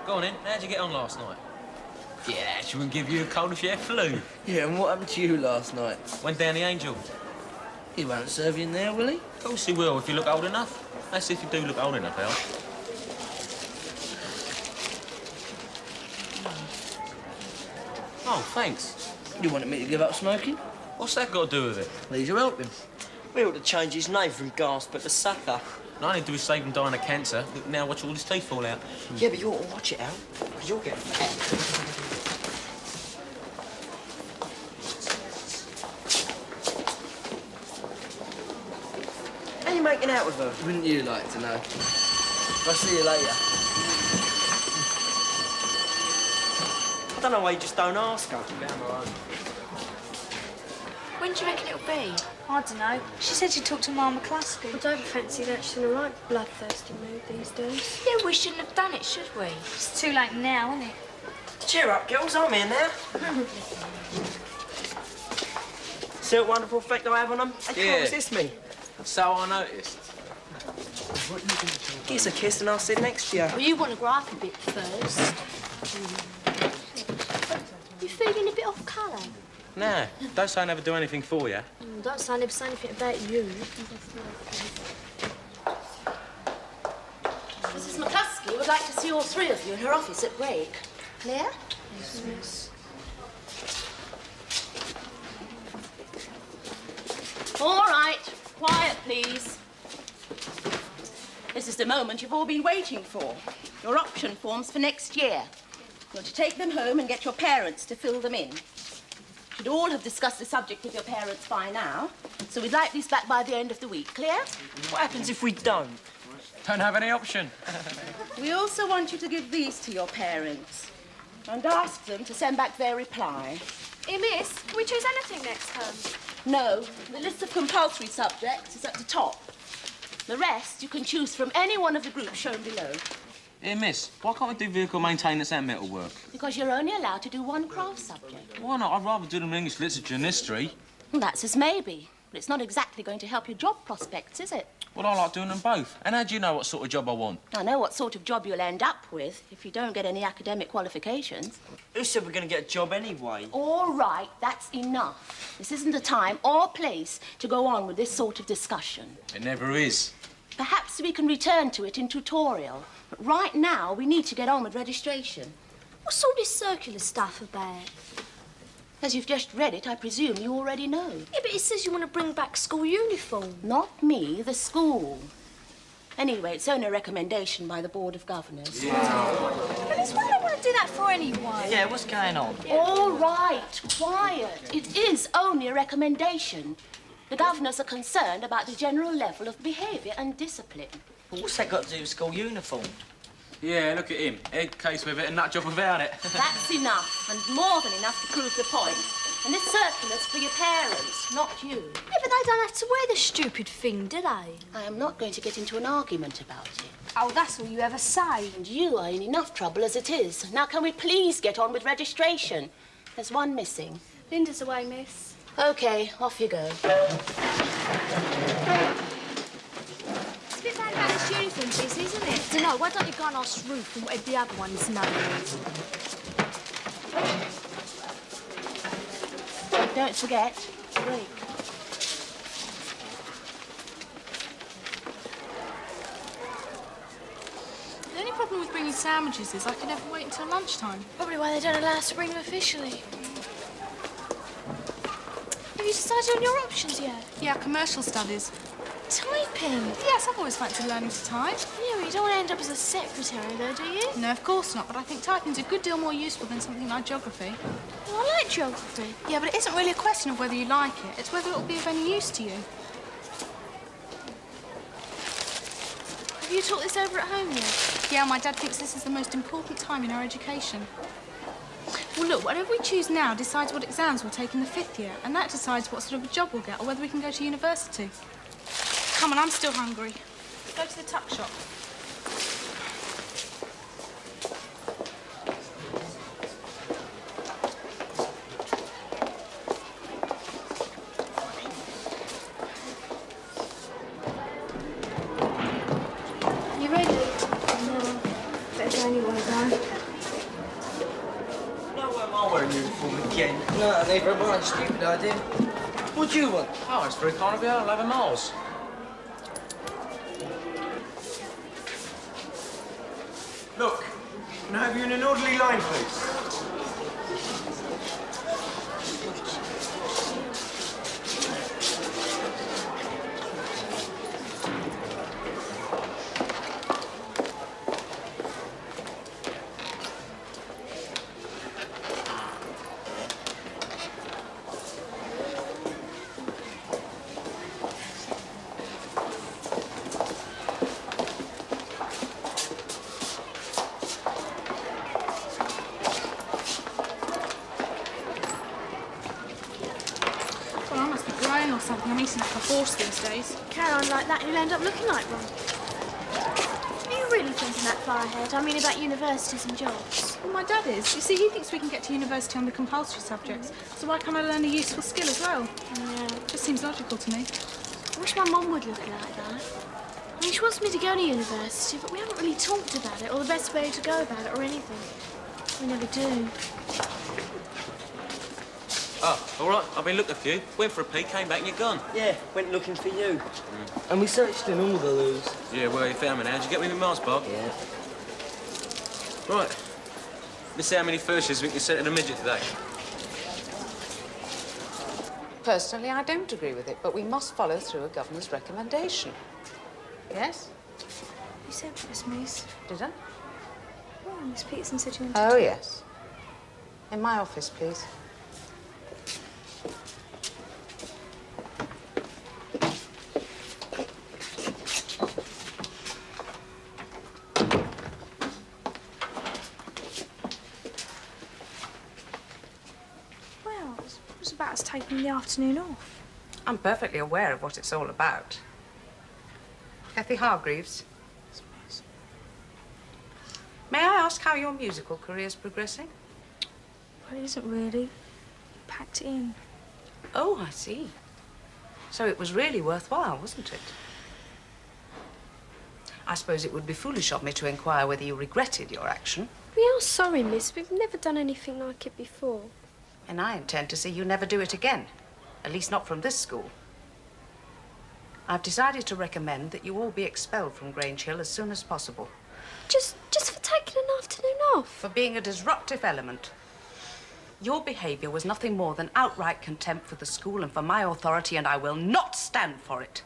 Go on in. How'd you get on last night? Yeah, she wouldn't give you a cold if you had flu. Yeah, and what happened to you last night? Went down the Angel. He won't serve you in there, will he? Of course he will, if you look old enough. That's if you do look old enough, Al. Oh, thanks. You wanted me to give up smoking? What's that got to do with it? Please, you're helping. We ought to change his name from Gasper to Sucker. All I need to do is save him dying of cancer. Now watch all his teeth fall out. Yeah, but you ought to watch it, Al, because you'll get fat. How are you making out with her? Wouldn't you like to know? I'll see you later. I don't know why you just don't ask her. When do you reckon it'll be? I don't know. She said she'd talk to McClusky. I don't fancy that. She's in a right bloodthirsty mood these days. Yeah, we shouldn't have done it, should we? It's too late now, isn't it? Cheer up, girls. I'm here now. See what wonderful effect I have on them? They can't resist me. So I noticed. Give us a kiss and I'll sit next to you. Well, you want to grow up a bit first. You feeling a bit off colour? Nah, don't say I never do anything for you. Don't say I never say anything about you. Mrs. McClusky would like to see all three of you in her office at break. Clear? Yes, miss. All right, quiet, please. This is the moment you've all been waiting for. Your option forms for next year. You're to take them home and get your parents to fill them in. You should all have discussed the subject with your parents by now, so we'd like these back by the end of the week. Clear? What happens if we don't? Don't have any option. We also want you to give these to your parents and ask them to send back their reply. Hey, miss, can we choose anything next term? No, the list of compulsory subjects is at the top. The rest you can choose from any one of the groups shown below. Here, miss, why can't we do vehicle maintenance and metal work? Because you're only allowed to do one craft subject. Why not? I'd rather do them in English literature and history. Well, that's as maybe, but it's not exactly going to help your job prospects, is it? Well, I like doing them both. And how do you know what sort of job I want? I know what sort of job you'll end up with if you don't get any academic qualifications. Who said we're going to get a job anyway? All right, that's enough. This isn't the time or place to go on with this sort of discussion. It never is. Perhaps we can return to it in tutorial, but right now we need to get on with registration. What's all this circular stuff about? As you've just read it, I presume you already know. Yeah, but it says you want to bring back school uniform. Not me, the school. Anyway, it's only a recommendation by the Board of Governors. But it's what I want to do that for anyway. Yeah, what's going on? All right, quiet. It is only a recommendation. The governors are concerned about the general level of behaviour and discipline. Well, what's that got to do with school uniform? Yeah, look at him. Head case with it and nut job without it. That's enough, and more than enough to prove the point. And this circular's for your parents, not you. Yeah, but they don't have to wear the stupid thing, do they? I am not going to get into an argument about it. Oh, that's all you ever say. And you are in enough trouble as it is. Now, can we please get on with registration? There's one missing. Linda's away, miss. OK, off you go. It's a bit bad about this uniform business, isn't it? Dunno, why don't you go and ask Ruth and whatever the other one's name is? Don't forget, break. The only problem with bringing sandwiches is I can never wait until lunchtime. Probably why they don't allow us to bring them officially. Have you decided on your options yet? Yeah, commercial studies. Typing? Yes, I've always fancied learning to type. Yeah, but you don't want to end up as a secretary, though, do you? No, of course not, but I think typing's a good deal more useful than something like geography. Well, I like geography. Yeah, but it isn't really a question of whether you like it. It's whether it'll be of any use to you. Have you taught this over at home yet? Yeah, my dad thinks this is the most important time in our education. Well, look, whatever we choose now decides what exams we'll take in the 5th year, and that decides what sort of a job we'll get or whether we can go to university. Come on, I'm still hungry. Go to the tuck shop. You ready? No. Better go anyway, though. weekend? No, neither am I. Stupid idea. What do you want? Oh, it's very kind of you. I'll have a Mars. Look, can I have you in an orderly line, please? Well, I must be growing or something. I'm eating like a horse these days. Carry on like that and you'll end up looking like one. Are you really thinking that far ahead? I mean about universities and jobs. Well, my dad is. You see, he thinks we can get to university on the compulsory subjects, so why can't I learn a useful skill as well? Yeah. Just seems logical to me. I wish my mum would look like that. I mean, she wants me to go to university, but we haven't really talked about it or the best way to go about it or anything. We never do. Oh, all right. I've been looking for you. Went for a pee, came back and you're gone. Yeah, went looking for you. And we searched in all the loos. Yeah, well, you found me now. Did you get me with Mars bar? Yeah. Right. Let's see how many firsts we can send to the midget today. Personally, I don't agree with it, but we must follow through a governor's recommendation. Yes? You said this, Miss. Did I? Oh, Miss Peterson said you wanted Oh, to... yes. In my office, please. Well, it was about us taking the afternoon off. I'm perfectly aware of what it's all about. Cathy Hargreaves. May I ask how your musical career's progressing? Well, it isn't really. Packed it in. Oh, I see. So it was really worthwhile, wasn't it? I suppose it would be foolish of me to inquire whether you regretted your action. We are sorry, miss. We've never done anything like it before. And I intend to see you never do it again. At least not from this school. I've decided to recommend that you all be expelled from Grange Hill as soon as possible. Just for taking an afternoon off? For being a disruptive element. Your behaviour was nothing more than outright contempt for the school and for my authority, and I will not stand for it.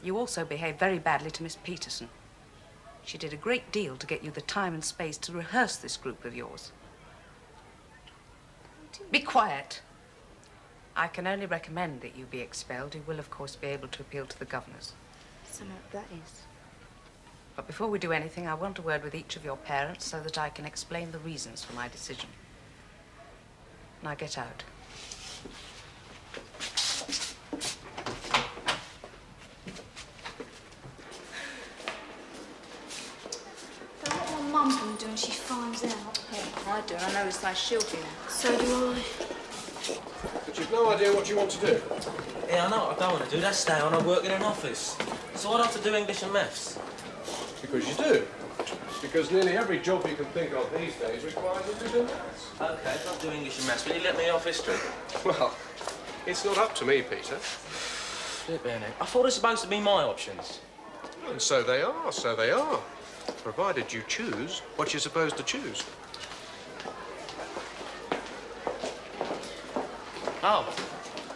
You also behaved very badly to Miss Peterson. She did a great deal to get you the time and space to rehearse this group of yours. Be quiet. I can only recommend that you be expelled. You will, of course, be able to appeal to the governors. So that is. But before we do anything, I want a word with each of your parents so that I can explain the reasons for my decision. Now get out. But what my mum's going to do when she finds out? Oh, I do. I know it's like she'll be there. So do I. But you've no idea what you want to do. Yeah, I know what I don't want to do. That's stay on and work in an office. So I'd have to do English and maths. Because you do. Because nearly every job you can think of these days requires you to do maths. OK, I'll do English and maths. Will you let me off history? Well, it's not up to me, Peter. Flip it, I thought it was supposed to be my options. And so they are, so they are. Provided you choose what you're supposed to choose. Oh.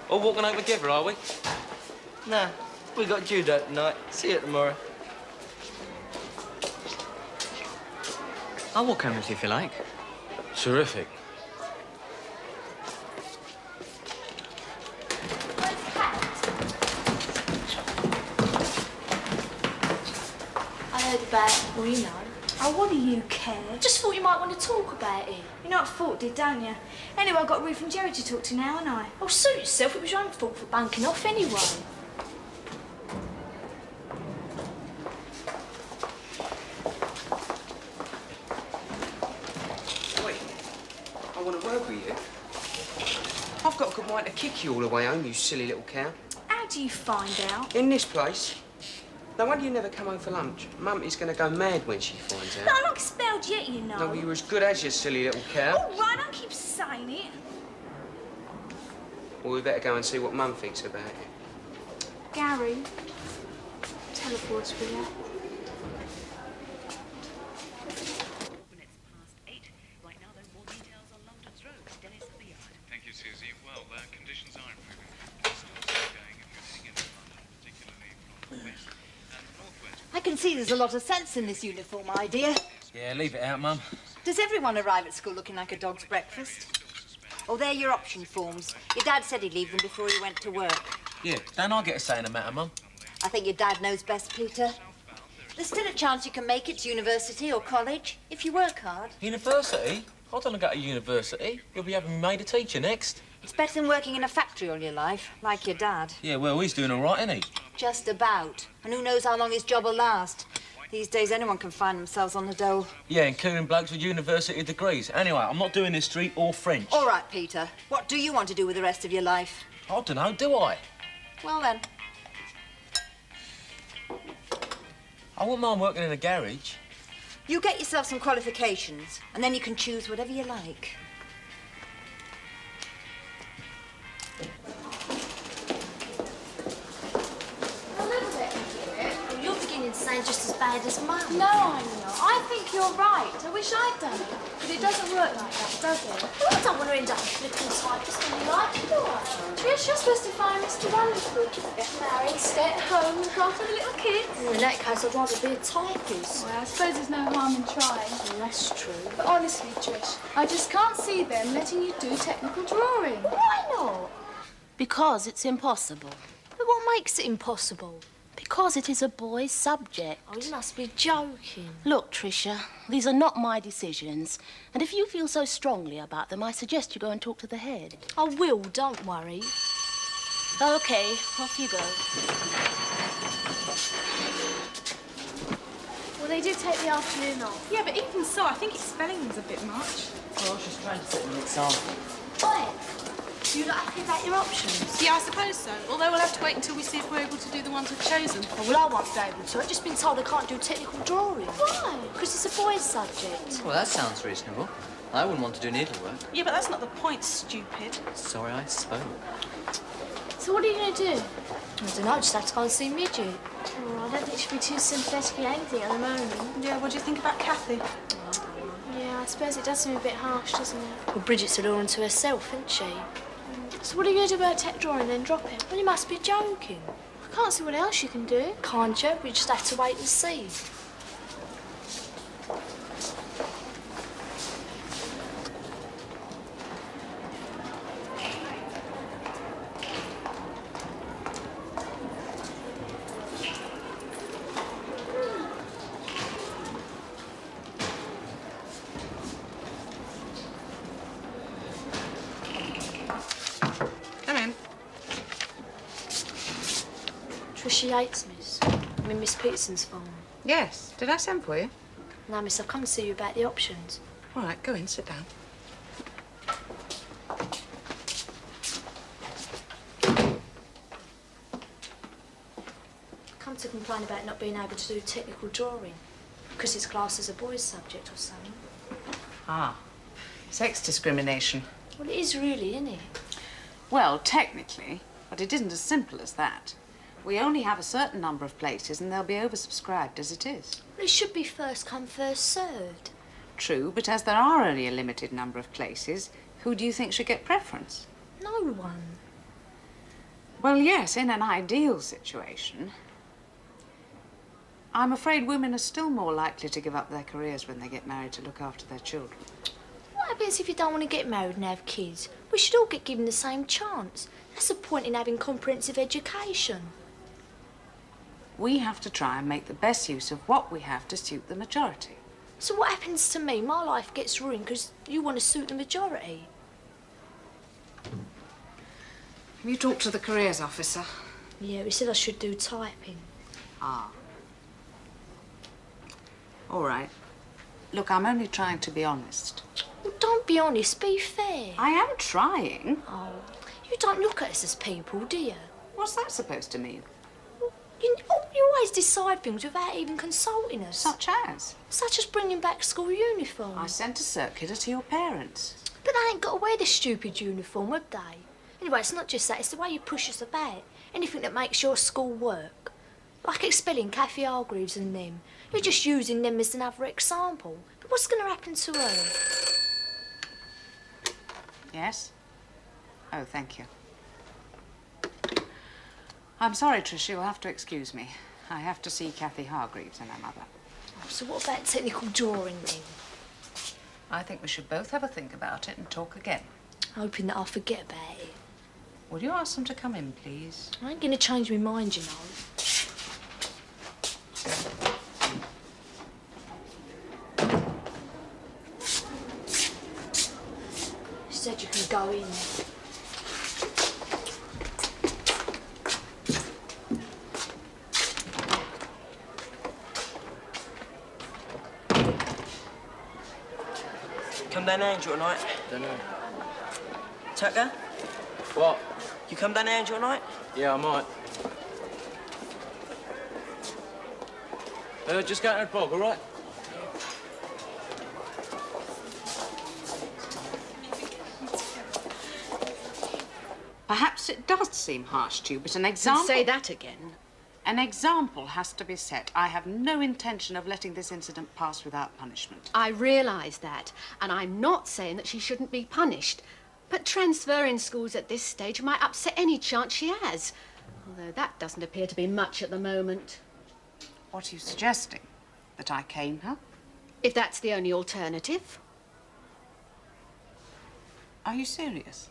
All walking over together, are we? Nah, we got judo tonight. See you tomorrow. I'll walk home with you if you like. Terrific. I heard about it. Well, you know. Oh, what do you care? Just thought you might want to talk about it. You know what I thought did, don't you? Anyway, I've got Ruth and Jerry to talk to now, haven't I? Oh, suit yourself. It was your own fault for bunking off anyway. Wait, I want to work with you. I've got a good mind to kick you all the way home, you silly little cow. How do you find out? In this place, No wonder you never come home for lunch. Mummy's going to go mad when she finds out. No, I'm not expelled yet, you know. No, you're as good as you silly little cow. All right, don't keep saying it. Well, we better go and see what Mum thinks about it. Gary, teleports with you. Thank you, Susie. Well, conditions are improving. Storms are going if you're heading into London, particularly from the west and northwest. I can see there's a lot of sense in this uniform idea. Yeah, leave it out, Mum. Does everyone arrive at school looking like a dog's breakfast? Oh, they're your option forms. Your dad said he'd leave them before he went to work. Yeah, don't I get a say in the matter, Mum? I think your dad knows best, Peter. There's still a chance you can make it to university or college if you work hard. University? I don't want to go to university. You'll be having me made a teacher next. It's better than working in a factory all your life, like your dad. Yeah, well, he's doing all right, isn't he? Just about. And who knows how long his job will last. These days, anyone can find themselves on the dole. Yeah, including blokes with university degrees. Anyway, I'm not doing history or French. All right, Peter. What do you want to do with the rest of your life? I don't know, do I? Well, then. I wouldn't mind working in a garage. You get yourself some qualifications, and then you can choose whatever you like. You're beginning to sound just as bad as Mum. No, I'm not. I think you're right. I wish I'd done it. But it doesn't work like that, does it? Well, I don't want to end up flipping typist when you like it, do I? Trish, you're supposed to find Mr. Wonderful. Get married, stay at home, look after the little kids. Well, in that case, I'd rather be a typist. Well, I suppose there's no harm in trying. Well, that's true. But honestly, Trish, I just can't see them letting you do technical drawing. Why not? Because it's impossible. But what makes it impossible? Because it is a boy's subject. Oh, you must be joking. Look, Tricia, these are not my decisions. And if you feel so strongly about them, I suggest you go and talk to the head. I will, don't worry. OK, off you go. Well, they did take the afternoon off. Yeah, but even so, I think his spelling's a bit much. Well, I was just trying to set an example. Why? You not happy about your options? Yeah, I suppose so. Although we'll have to wait until we see if we're able to do the ones we've chosen. Oh, well, I won't be able to. I've just been told I can't do technical drawing. Why? Because it's a boy's subject. Well, that sounds reasonable. I wouldn't want to do needlework. Yeah, but that's not the point, stupid. Sorry, I spoke. So what are you going to do? I don't know, just have to go and see Midget. Oh, I don't think she'll be too sympathetic at anything at the moment. Yeah, what do you think about Cathy? Yeah, I suppose it does seem a bit harsh, doesn't it? Well, Bridget's a law unto herself, isn't she? So what are you going to do about tech drawing then? Drop it? Well, you must be joking. I can't see what else you can do. Can't you? We just have to wait and see. She hates Miss. I mean, Miss Peterson's phone. Yes. Did I send for you? Now, Miss, I've come to see you about the options. All right, go in, sit down. Come to complain about not being able to do technical drawing because it's classed as a boy's subject or something. Ah, sex discrimination. Well, it is really, isn't it? Well, technically, but it isn't as simple as that. We only have a certain number of places and they'll be oversubscribed as it is. Well, it should be first come, first served. True, but as there are only a limited number of places, who do you think should get preference? No one. Well, yes, in an ideal situation. I'm afraid women are still more likely to give up their careers when they get married to look after their children. What happens if you don't want to get married and have kids? We should all get given the same chance. That's the point in having comprehensive education. We have to try and make the best use of what we have to suit the majority. So what happens to me? My life gets ruined because you want to suit the majority. Have you talked to the careers officer? Yeah, he said I should do typing. Ah. All right. Look, I'm only trying to be honest. Well, don't be honest, be fair. I am trying. Oh, you don't look at us as people, do you? What's that supposed to mean? You always decide things without even consulting us. Such as? Such as bringing back school uniforms. I sent a circular to your parents. But they ain't got to wear this stupid uniform, have they? Anyway, it's not just that, it's the way you push us about. Anything that makes your school work. Like expelling Cathy Hargreaves and them. You're just using them as another example. But what's going to happen to her? Yes? Oh, thank you. I'm sorry, Trish, you'll have to excuse me. I have to see Cathy Hargreaves and her mother. Oh, so what about technical drawing then? I think we should both have a think about it and talk again. Hoping that I'll forget about it. Would you ask them to come in, please? I ain't going to change my mind, you know. She said you can go in. Come down Angel tonight? Don't know. Tucker? What? You come down Angel tonight? Yeah, I might. Just go to the bog, all right? Perhaps it does seem harsh to you, but an example... Say that again. An example has to be set. I have no intention of letting this incident pass without punishment. I realise that, and I'm not saying that she shouldn't be punished. But transferring schools at this stage might upset any chance she has. Although that doesn't appear to be much at the moment. What are you suggesting? That I cane her? If that's the only alternative. Are you serious?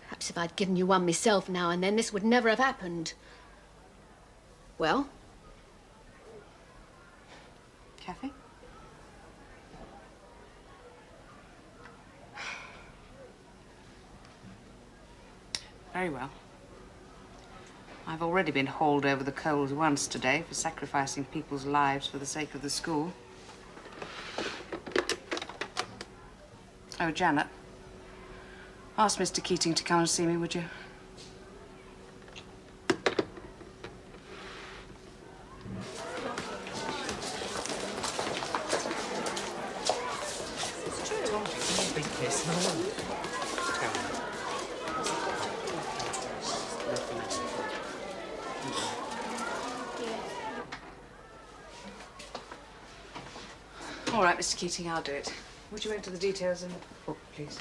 Perhaps if I'd given you one myself now and then, this would never have happened. Well? Cathy? Very well. I've already been hauled over the coals once today for sacrificing people's lives for the sake of the school. Oh, Janet. Ask Mr. Keating to come and see me, would you? All right, Mr. Keating, I'll do it. Would you enter the details in the book, please?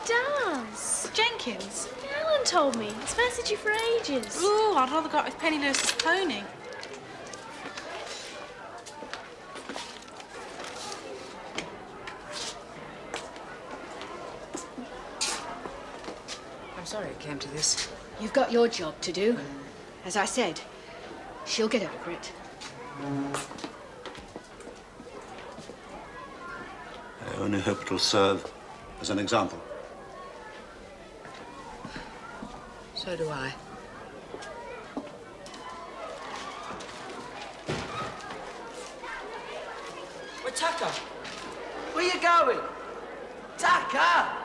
Does. Jenkins. Alan told me. It's fancied you for ages. Ooh, I'd rather go out with Penny Lewis's pony. I'm sorry it came to this. You've got your job to do. As I said, she'll get over it. I only hope it'll serve as an example. So do I. Well, Tucker, where you going? Tucker!